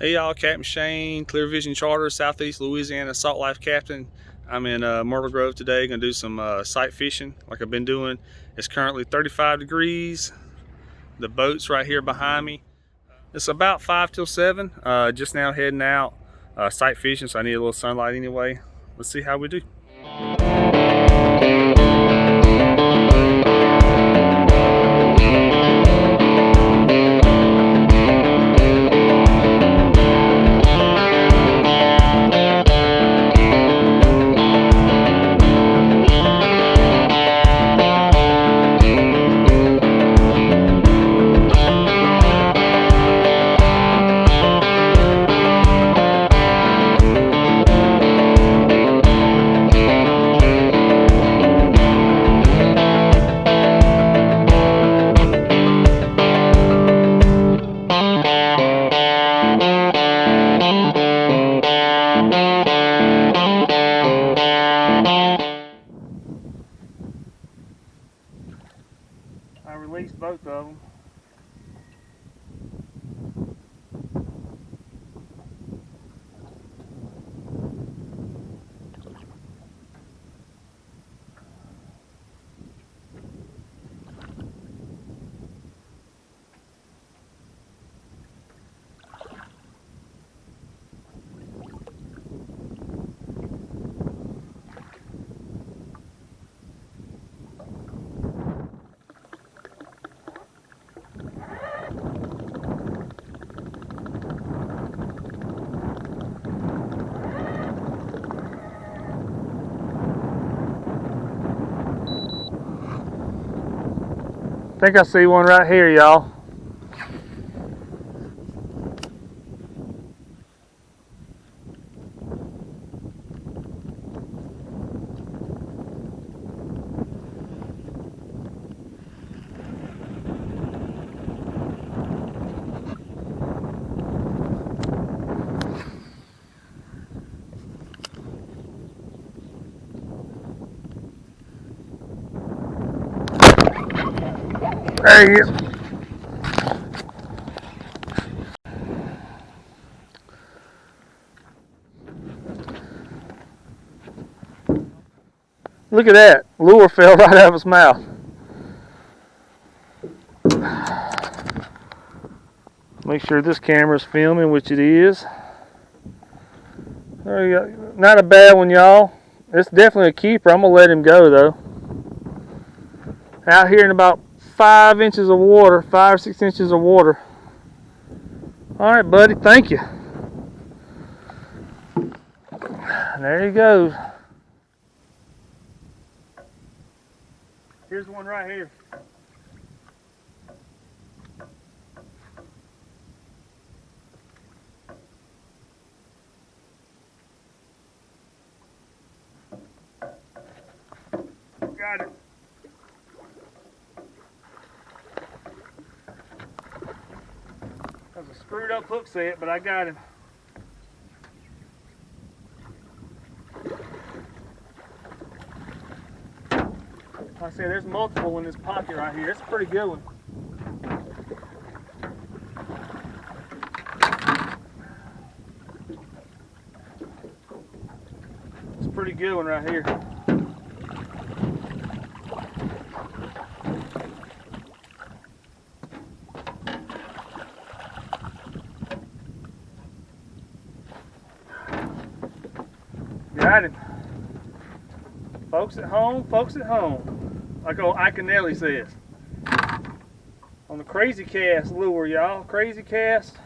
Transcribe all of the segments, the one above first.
Hey y'all, Captain Shane, Clear Vision Charter, Southeast Louisiana Salt Life Captain. I'm in Myrtle Grove today, gonna do some sight fishing like I've been doing. It's currently 35 degrees. The boat's right here behind me. It's about 5 till 7, just now heading out sight fishing, so I need a little sunlight anyway. Let's see how we do. I released both of them. I think I see one right here, y'all. There he is. Look at that. Lure fell right out of his mouth. Make sure this camera's filming, which it is. There you go. Not a bad one, y'all. It's definitely a keeper. I'm going to let him go, though. Out here in about 5 inches of water, 5 or 6 inches of water. Alright, buddy, thank you. There he goes. Here's one right here. Got it. That was a screwed up hook set, but I got him. Like I said, there's multiple in this pocket right here. It's a pretty good one. It's a pretty good one right here. Got him. Folks at home, folks at home. Like old Iconelli says. On the crazy cast lure, y'all. Crazy cast.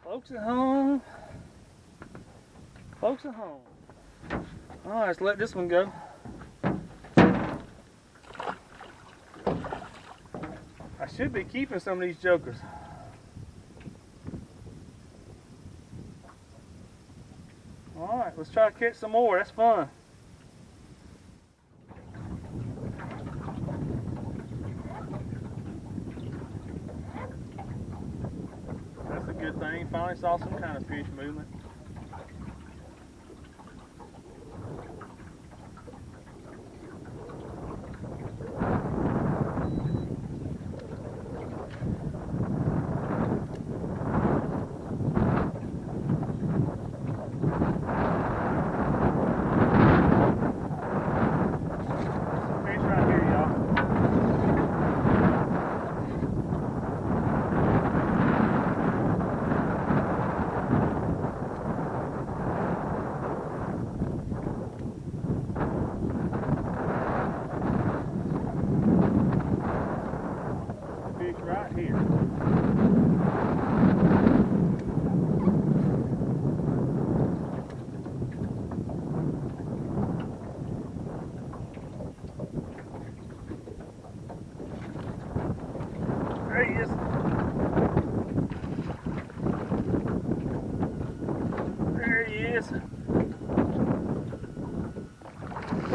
Folks at home. Folks at home. Alright, let's let this one go. I should be keeping some of these jokers. Alright, let's try to catch some more. That's fun. That's a good thing. Finally saw some kind of fish movement.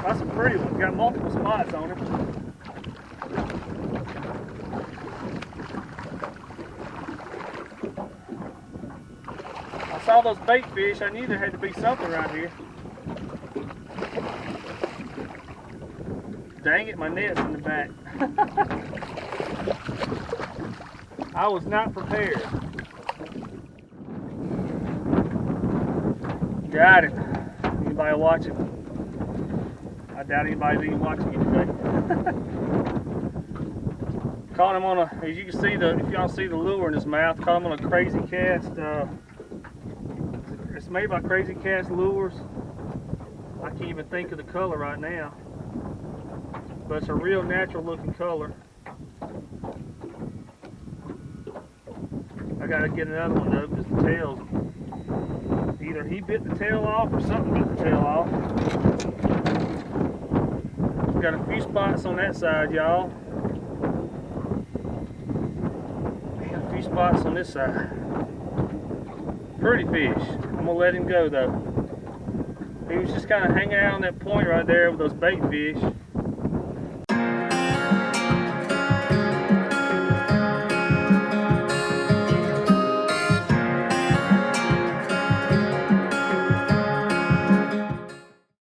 That's a pretty one. Got multiple spots on it. I saw those bait fish. I knew there had to be something around here. Dang it, my net's in the back. I was not prepared. Got it. Anybody watching? I doubt anybody's even watching it today. Caught him on a, as you can see, if y'all see the lure in his mouth, caught him on a Crazy Cast. It's made by Crazy Cast lures. I can't even think of the color right now, but it's a real natural looking color. I gotta get another one though, because the tail's, either he bit the tail off or something bit the tail off. Got a few spots on that side, y'all. And a few spots on this side. Pretty fish. I'm gonna let him go though. He was just kind of hanging out on that point right there with those bait fish.